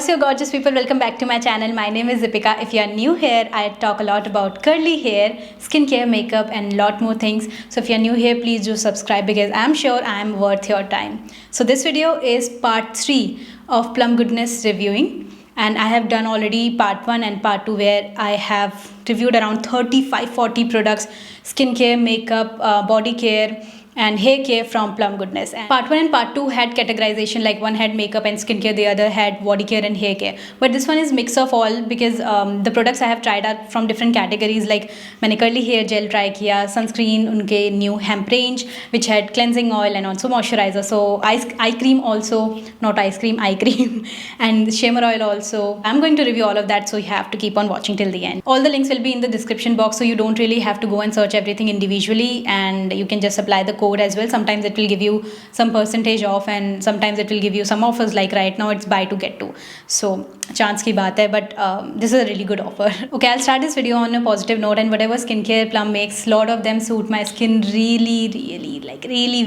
So gorgeous people, welcome back to my channel. My name is Deepika. If you are new here, I talk a lot about curly hair, skincare, makeup and lot more things. So if you are new here, please do subscribe because I'm sure I'm worth your time. So this video is part 3 of Plum Goodness reviewing, and I have done already part 1 and part 2 where I have reviewed around 35-40 products, skincare, makeup, body care and hair care from Plum Goodness. And part 1 and part 2 had categorization, like one had makeup and skincare, the other had body care and hair care. But this one is mix of all because the products I have tried are from different categories. Like मैंने curly hair gel try किया, sunscreen उनके new hemp range which had cleansing oil and also moisturizer. So eye cream also, not ice cream, eye cream and shimmer oil also. I'm going to review all of that, so you have to keep on watching till the end. All the links will be in the description box, so you don't really have to go and search everything individually, and you can just apply the code as well. Sometimes it will give you some percentage off and sometimes it will give you some offers, like right now it's buy to get two, so chance ki baat hai, but this is a really good offer. Okay, I'll start this video on a positive note, and whatever skincare Plum makes, lot of them suit my skin really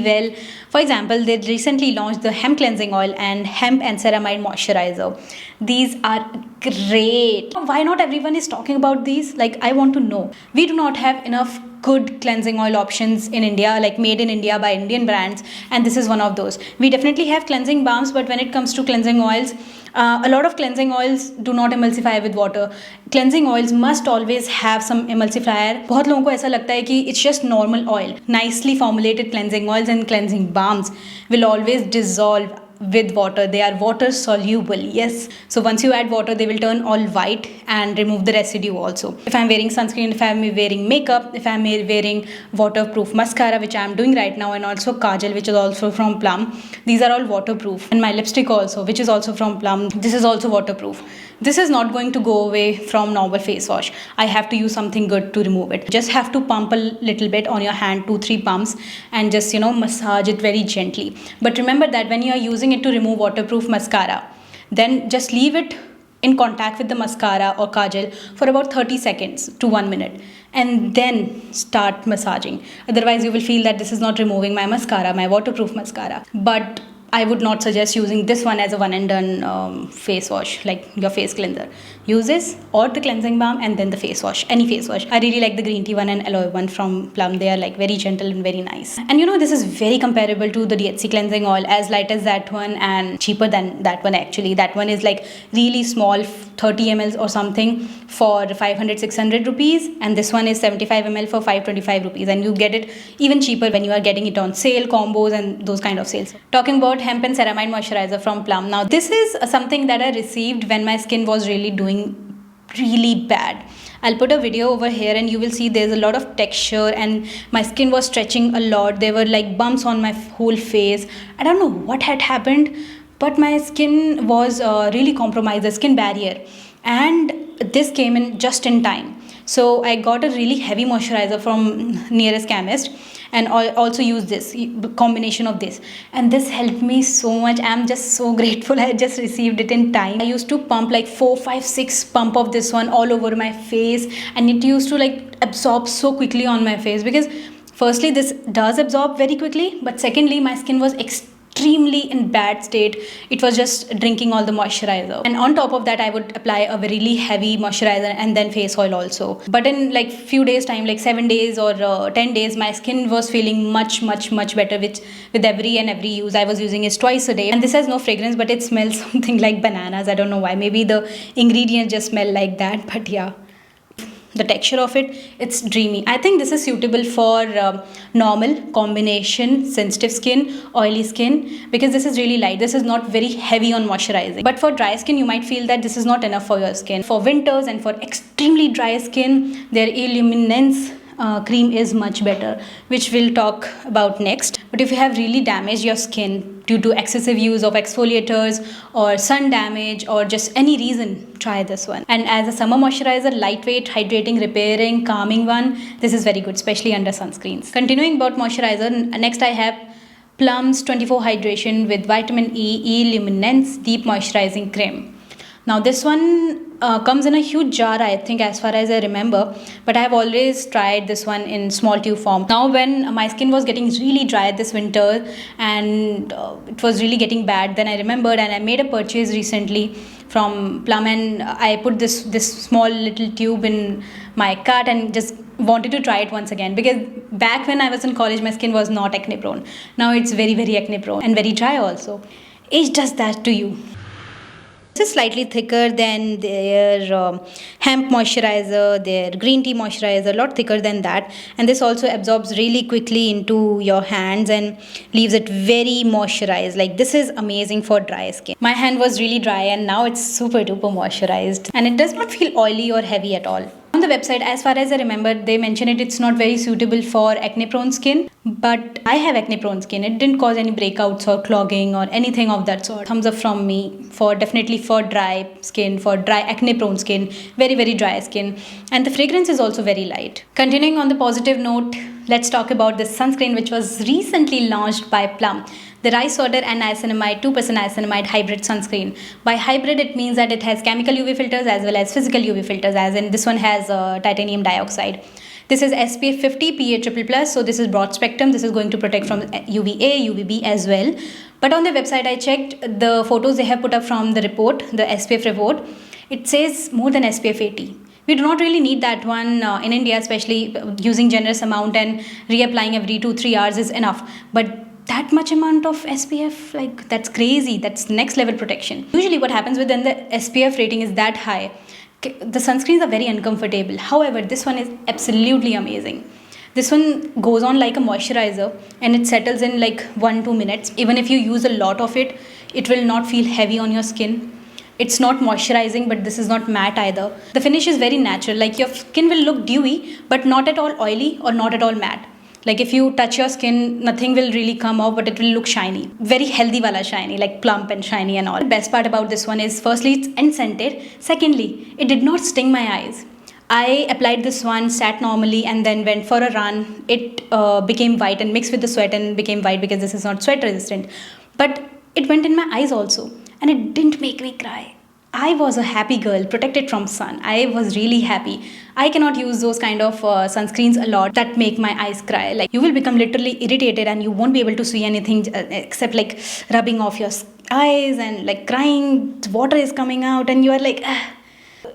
well. For example, they recently launched the hemp cleansing oil and hemp and ceramide moisturizer. These are great. Why not everyone is talking about these? Like, I want to know. We do not have enough good cleansing oil options in India, like made in India by Indian brands, and this is one of those. We definitely have cleansing balms, but when it comes to cleansing oils, a lot of cleansing oils do not emulsify with water. Cleansing oils must always have some emulsifier. बहुत लोगों को ऐसा लगता है कि it's just normal oil. Nicely formulated cleansing oils and cleansing balms will always dissolve with water. They are water soluble, yes. So once you add water, they will turn all white and remove the residue also. If I'm wearing sunscreen, if I'm wearing makeup, if I'm wearing waterproof mascara, which I'm doing right now, and also kajal, which is also from Plum, these are all waterproof. And my lipstick also, which is also from Plum, this is also waterproof. This is not going to go away from normal face wash. I have to use something good to remove it. Just have to pump a little bit on your hand, 2-3 pumps, and just massage it very gently. But remember that when you are using it to remove waterproof mascara, then just leave it in contact with the mascara or kajal for about 30 seconds to 1 minute, and then start massaging. Otherwise you will feel that this is not removing my mascara, my waterproof mascara. But I would not suggest using this one as a one and done face wash, like your face cleanser. Use this or the cleansing balm and then the face wash, any face wash. I really like the green tea one and aloe one from Plum. They are like very gentle and very nice. And this is very comparable to the DHC cleansing oil, as light as that one and cheaper than that one actually. That one is like really small, 30 ml or something for 500-600 rupees, and this one is 75 ml for 525 rupees, and you get it even cheaper when you are getting it on sale, combos and those kind of sales. Talking about hemp and ceramide moisturizer from Plum. Now this is something that I received when my skin was really doing really bad. I'll put a video over here and you will see there's a lot of texture and my skin was stretching a lot. There were like bumps on my whole face. I don't know what had happened, but my skin was really compromised, the skin barrier, and this came in just in time. So I got a really heavy moisturizer from nearest chemist, and also use this combination of this, and this helped me so much. I'm just so grateful I just received it in time. I used to pump like 4, 5, 6 pump of this one all over my face, and it used to like absorb so quickly on my face, because firstly this does absorb very quickly, but secondly my skin was extremely in bad state. It was just drinking all the moisturizer, and on top of that I would apply a really heavy moisturizer and then face oil also. But in like few days time, like 7 days or 10 days, my skin was feeling much better with every use. I was using it twice a day, and this has no fragrance, but it smells something like bananas. I don't know why, maybe the ingredients just smell like that, but yeah, the texture of it, it's dreamy. I think this is suitable for normal, combination, sensitive skin, oily skin, because this is really light. This is not very heavy on moisturizing. But for dry skin, you might feel that this is not enough for your skin. For winters and for extremely dry skin, their e-luminescence cream is much better, which we'll talk about next. But if you have really damaged your skin due to excessive use of exfoliators or sun damage or just any reason, try this one. And as a summer moisturizer, lightweight, hydrating, repairing, calming one, this is very good, especially under sunscreens. Continuing about moisturizer, next I have Plum's 24 Hydration with Vitamin E E-Luminence Deep Moisturizing Creme. Now this one comes in a huge jar, I think, as far as I remember, but I have always tried this one in small tube form. Now when my skin was getting really dry this winter and it was really getting bad, then I remembered and I made a purchase recently from Plum, and I put this small little tube in my cart and just wanted to try it once again, because back when I was in college my skin was not acne prone. Now it's very, very acne prone and very dry also. Age does that to you. This is slightly thicker than their hemp moisturizer, their green tea moisturizer, a lot thicker than that. And this also absorbs really quickly into your hands and leaves it very moisturized. Like, this is amazing for dry skin. My hand was really dry and now it's super duper moisturized. And it does not feel oily or heavy at all. On the website, as far as I remember, they mentioned it's not very suitable for acne prone skin. But I have acne prone skin. It didn't cause any breakouts or clogging or anything of that sort. Thumbs up from me for definitely for dry skin, for dry acne prone skin, very, very dry skin. And the fragrance is also very light. Continuing on the positive note, let's talk about this sunscreen which was recently launched by Plum. The rice water and niacinamide, 2% niacinamide hybrid sunscreen. By hybrid, it means that it has chemical UV filters as well as physical UV filters, as in this one has titanium dioxide. This is SPF 50 PA+++, so this is broad spectrum. This is going to protect from UVA, UVB as well. But on their website, I checked the photos they have put up from the report, the SPF report. It says more than SPF 80. We do not really need that one in India, especially using generous amount and reapplying every 2-3 hours is enough. But that much amount of SPF, like, that's crazy. That's next level protection. Usually what happens when the SPF rating is that high, the sunscreens are very uncomfortable. However, this one is absolutely amazing. This one goes on like a moisturizer and it settles in like 1-2 minutes. Even if you use a lot of it, it will not feel heavy on your skin. It's not moisturizing, but this is not matte either. The finish is very natural. Like, your skin will look dewy, but not at all oily or not at all matte. Like, if you touch your skin, nothing will really come out, but it will look shiny. Very healthy wala shiny, like plump and shiny and all. The best part about this one is, firstly, it's unscented. Secondly, it did not sting my eyes. I applied this one, sat normally, and then went for a run. It became white and mixed with the sweat and became white because this is not sweat resistant. But it went in my eyes also, and it didn't make me cry. I was a happy girl, protected from sun. I was really happy. I cannot use those kind of sunscreens a lot that make my eyes cry. Like, you will become literally irritated and you won't be able to see anything except like rubbing off your eyes and like crying. Water is coming out and you are like, ah.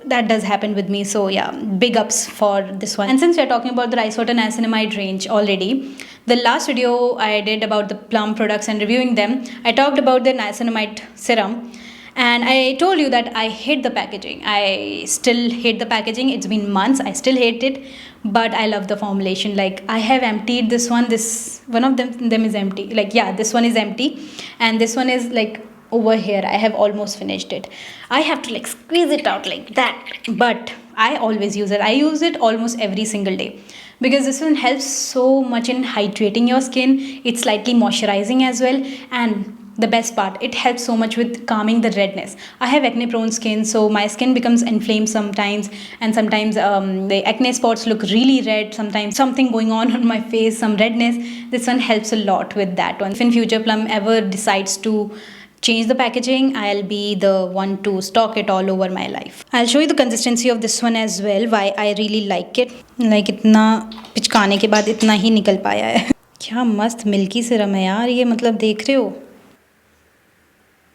That does happen with me. So yeah, big ups for this one. And since we are talking about the rice water niacinamide range already, the last video I did about the Plum products and reviewing them, I talked about the niacinamide serum. And I told you that I hate the packaging. I still hate the packaging. It's been months. I still hate it. But I love the formulation. Like, I have emptied this one. One of them is empty. Like, yeah, this one is empty. And this one is like over here. I have almost finished it. I have to like squeeze it out like that. But I always use it. I use it almost every single day. Because this one helps so much in hydrating your skin. It's slightly moisturizing as well. And the best part, it helps so much with calming the redness. I have acne prone skin, so my skin becomes inflamed sometimes, and sometimes the acne spots look really red, sometimes something going on my face, some redness. This one helps a lot with that one. If in future Plum ever decides to change the packaging, I'll be the one to stock it all over my life. I'll show you the consistency of this one as well, why I really like it. Like, इतना पिचकाने के बाद इतना ही निकल पाया है. क्या मस्त milky serum है यार ये, मतलब देख रहे हो.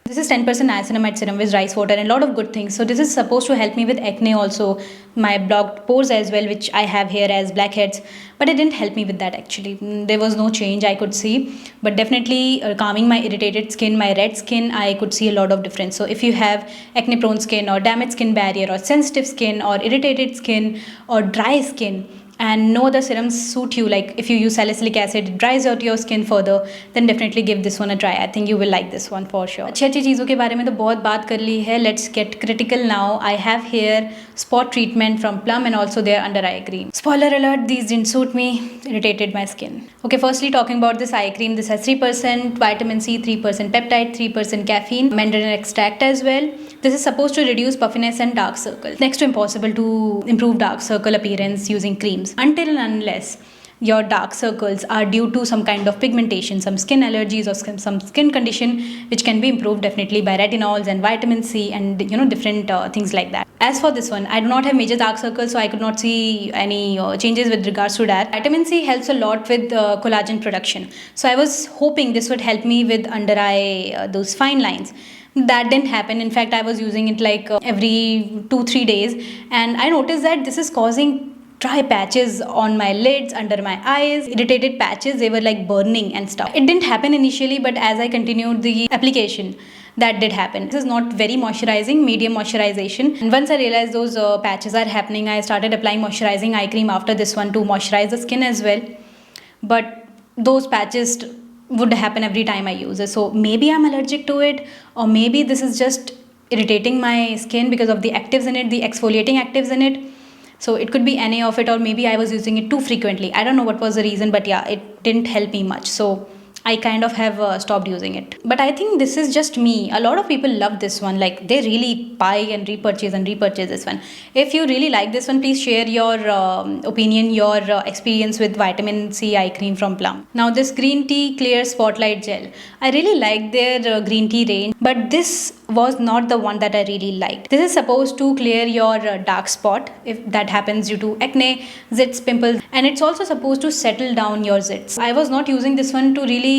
This is 10% niacinamide serum with rice water and a lot of good things. So this is supposed to help me with acne also, my blocked pores as well, which I have here as blackheads. But it didn't help me with that actually. There was no change I could see. But definitely calming my irritated skin, my red skin, I could see a lot of difference. So if you have acne prone skin or damaged skin barrier or sensitive skin or irritated skin or dry skin, and no other serums suit you, like if you use salicylic acid, it dries out your skin further, then definitely give this one a try. I think you will like this one for sure. अच्छी चीज़ों के बारे में तो बहुत बात कर ली है. Let's get critical now. I have here spot treatment from Plum and also their under eye cream. Spoiler alert, these didn't suit me, irritated my skin. Okay, firstly talking about this eye cream, this has 3% vitamin C, 3% peptide, 3% caffeine, Mandarin extract as well. This is supposed to reduce puffiness and dark circles. Next to impossible to improve dark circle appearance using creams. Until and unless your dark circles are due to some kind of pigmentation, some skin allergies or some skin condition, which can be improved definitely by retinols and vitamin C and different things like that. As for this one, I do not have major dark circles, so I could not see any changes with regards to that. Vitamin C helps a lot with collagen production. So I was hoping this would help me with under eye those fine lines. That didn't happen. In fact, I was using it like every 2-3 days, and I noticed that this is causing dry patches on my lids, under my eyes, irritated patches. They were like burning and stuff. It didn't happen initially, but as I continued the application, that did happen. This is not very moisturizing, medium moisturization. And once I realized those patches are happening, I started applying moisturizing eye cream after this one to moisturize the skin as well. But those patches would happen every time I use it. So maybe I'm allergic to it, or maybe this is just irritating my skin because of the actives in it, the exfoliating actives in it. So it could be any of it, or maybe I was using it too frequently. I don't know what was the reason, but yeah, it didn't help me much. So I kind of have stopped using it. But I think this is just me. A lot of people love this one. Like they really buy and repurchase this one. If you really like this one, please share your opinion, your experience with vitamin C eye cream from Plum. Now this green tea clear spotlight gel. I really like their green tea range, but this was not the one that I really liked. This is supposed to clear your dark spot if that happens due to acne, zits, pimples, and it's also supposed to settle down your zits. I was not using this one to really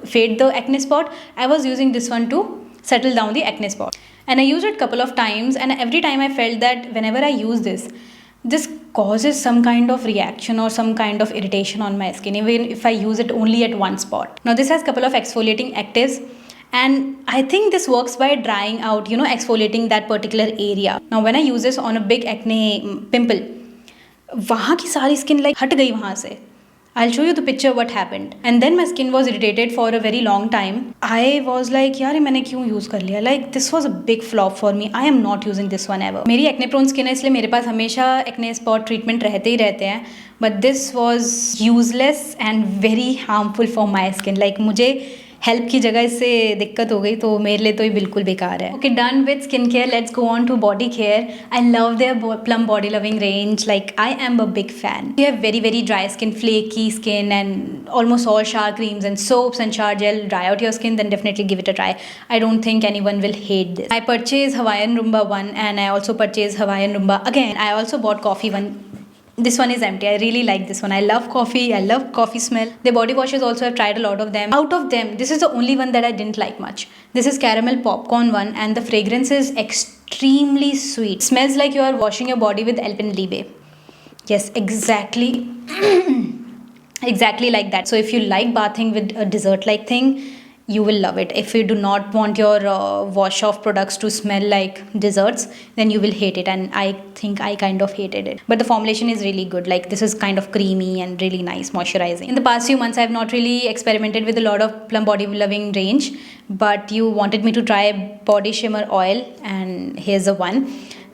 fade the acne spot. I was using this one to settle down the acne spot, and I used it a couple of times, and every time I felt that whenever I use this causes some kind of reaction or some kind of irritation on my skin, even if I use it only at one spot. Now this has a couple of exfoliating actives, and I think this works by drying out, exfoliating that particular area. Now when I use this on a big acne pimple, वहाँ की सारी skin like हट गई वहाँ से. I'll show you the picture what happened. And then my skin was irritated for a very long time. I was like, यार मैंने क्यों use कर लिया? Like this was a big flop for me. I am not using this one ever. मेरी acne prone skin है, इसलिए मेरे पास हमेशा acne spot treatment रहते ही रहते हैं. But this was useless and very harmful for my skin. Like मुझे help की जगह इससे दिक्कत हो गई, तो मेरे लिए तो ये बिल्कुल बेकार है. Okay, done with skin care, let's go on to body care. I love their plum body loving range. Like I am a big fan. You have very very dry skin, flaky skin, and almost all shower creams and soaps and shower gel dry out your skin, then definitely give it a try. I don't think anyone will hate this. I purchased Hawaiian Rumba 1, and I also purchased Hawaiian Rumba again. I also bought coffee one. This one is empty. I really like this one. I love coffee. I love coffee smell. The body washes also, I've tried a lot of them. Out of them, this is the only one that I didn't like much. This is caramel popcorn one, and the fragrance is extremely sweet. Smells like you are washing your body with Alpenliebe. Yes, exactly. Exactly like that. So if you like bathing with a dessert like thing, you will love it. If you do not want your wash off products to smell like desserts, then you will hate it, and I think I kind of hated it. But the formulation is really good. Like this is kind of creamy and really nice moisturizing. In the past few months, I have not really experimented with a lot of Plum body loving range, but you wanted me to try body shimmer oil, and here's the one.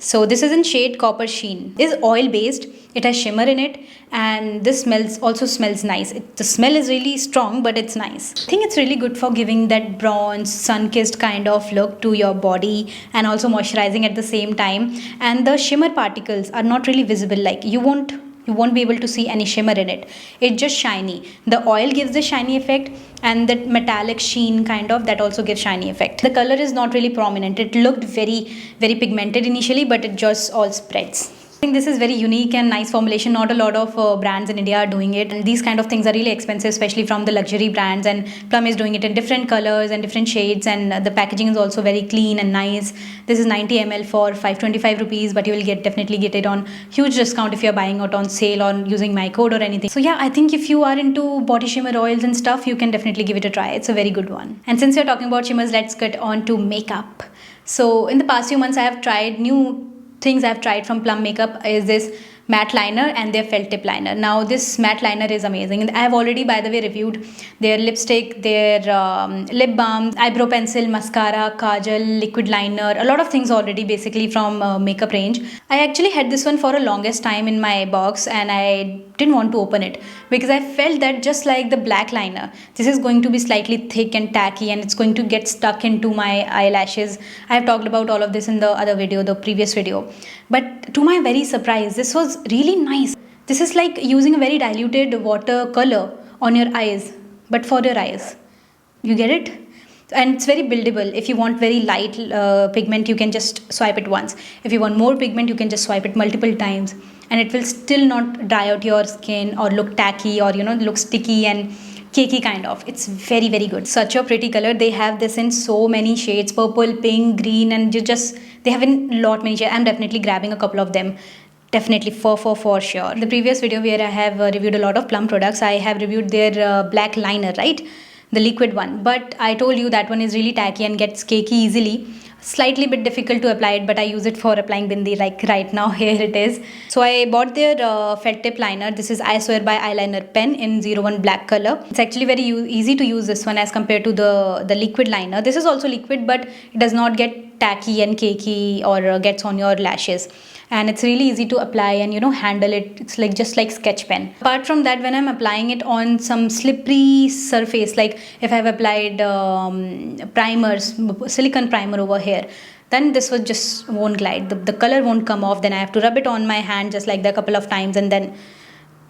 So this is in shade Copper Sheen. It is oil based. It has shimmer in it, and this also smells nice. The smell is really strong, but it's nice. I think it's really good for giving that bronze, sun-kissed kind of look to your body, and also moisturizing at the same time. And the shimmer particles are not really visible. Like you won't be able to see any shimmer in it. It's just shiny. The oil gives the shiny effect, and that metallic sheen kind of, that also gives shiny effect. The color is not really prominent. It looked very very pigmented initially, but it just all spreads. I think this is very unique and nice formulation. Not a lot of brands in India are doing it, and these kind of things are really expensive, especially from the luxury brands, and Plum is doing it in different colors and different shades, and the packaging is also very clean and nice. This is 90 ml for 525 rupees, but you will definitely get it on huge discount if you're buying it on sale or using my code or anything. So yeah, I think if you are into body shimmer oils and stuff, you can definitely give it a try. It's a very good one. And since we're talking about shimmers, let's get on to makeup. So in the past few months, I have tried new things I've tried from Plum makeup is this matte liner and their felt tip liner. Now this matte liner is amazing, and I have already, by the way, reviewed their lipstick, their lip balm, eyebrow pencil, mascara, kajal, liquid liner, a lot of things already basically from makeup range. I actually had this one for a longest time in my box, and I didn't want to open it because I felt that just like the black liner, this is going to be slightly thick and tacky, and it's going to get stuck into my eyelashes. I have talked about all of this in the other video, the previous video. But to my very surprise, this was really nice. This is like using a very diluted watercolor on your eyes, but for your eyes. You get it? And it's very buildable. If you want very light pigment, you can just swipe it once. If you want more pigment, you can just swipe it multiple times, and it will still not dry out your skin or look tacky or look sticky and cakey kind of. It's very, very good. Such a pretty color. They have this in so many shades, purple, pink, green, and they have in lot many shades. I'm definitely grabbing a couple of them. Definitely for sure. The previous video where I have reviewed a lot of Plum products, I have reviewed their black liner, right? The liquid one. But I told you that one is really tacky and gets cakey easily. Slightly bit difficult to apply it, but I use it for applying bindi like right now. Here it is. So I bought their felt tip liner. This is I Swear by eyeliner pen in 01 black color. It's actually very easy to use this one as compared to the liquid liner. This is also liquid, but it does not get tacky and cakey or gets on your lashes. And it's really easy to apply and handle it. It's like just like sketch pen. Apart from that, when I'm applying it on some slippery surface, like if I've applied primers, silicone primer over here, then this one just won't glide. The color won't come off. Then I have to rub it on my hand just like that a couple of times, and then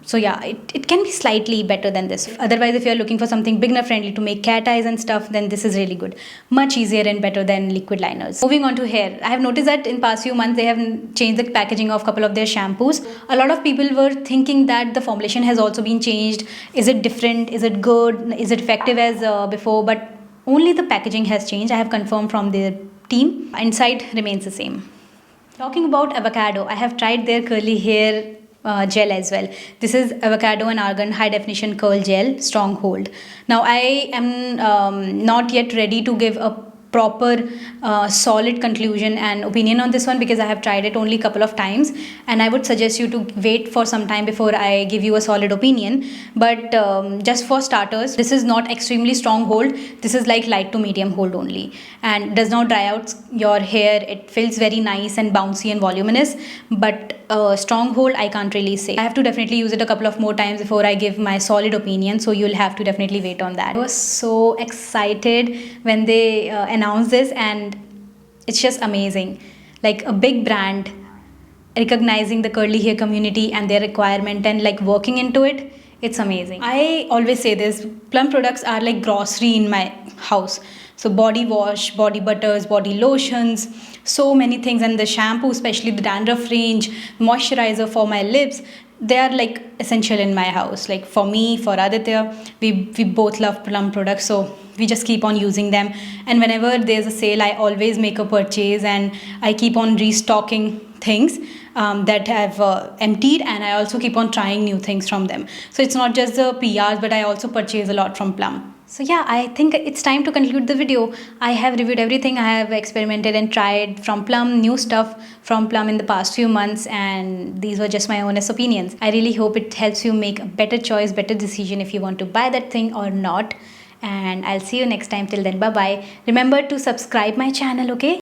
so yeah, it can be slightly better than this. Otherwise, if you're looking for something beginner friendly to make cat eyes and stuff, then this is really good. Much easier and better than liquid liners. Moving on to hair. I have noticed that in past few months, they have changed the packaging of a couple of their shampoos. A lot of people were thinking that the formulation has also been changed. Is it different? Is it good? Is it effective as before? But only the packaging has changed. I have confirmed from their team. Inside remains the same. Talking about Avocado, I have tried their curly hair gel as well. This is Avocado and Argan High Definition Curl Gel Stronghold. Now I am not yet ready to give a proper solid conclusion and opinion on this one because I have tried it only a couple of times, and I would suggest you to wait for some time before I give you a solid opinion. But just for starters, this is not extremely strong hold. This is like light to medium hold only, and does not dry out your hair. It feels very nice and bouncy and voluminous, but strong hold I can't really say. I have to definitely use it a couple of more times before I give my solid opinion, so you'll have to definitely wait on that. I was so excited when they announced this, and it's just amazing. Like a big brand recognizing the curly hair community and their requirement and like working into it. It's amazing. I always say this, Plum products are like grocery in my house. So body wash, body butters, body lotions, so many things, and the shampoo, especially the dandruff range, moisturizer for my lips, they are like essential in my house. Like for me, for Aditya, we both love Plum products, so we just keep on using them. And whenever there's a sale, I always make a purchase, and I keep on restocking things that have emptied, and I also keep on trying new things from them. So it's not just the PRs, but I also purchase a lot from Plum. So yeah, I think it's time to conclude the video. I have reviewed everything I have experimented and tried from Plum, new stuff from Plum in the past few months, and these were just my honest opinions. I really hope it helps you make a better choice, better decision if you want to buy that thing or not. And I'll see you next time. Till then, bye bye. Remember to subscribe my channel, okay?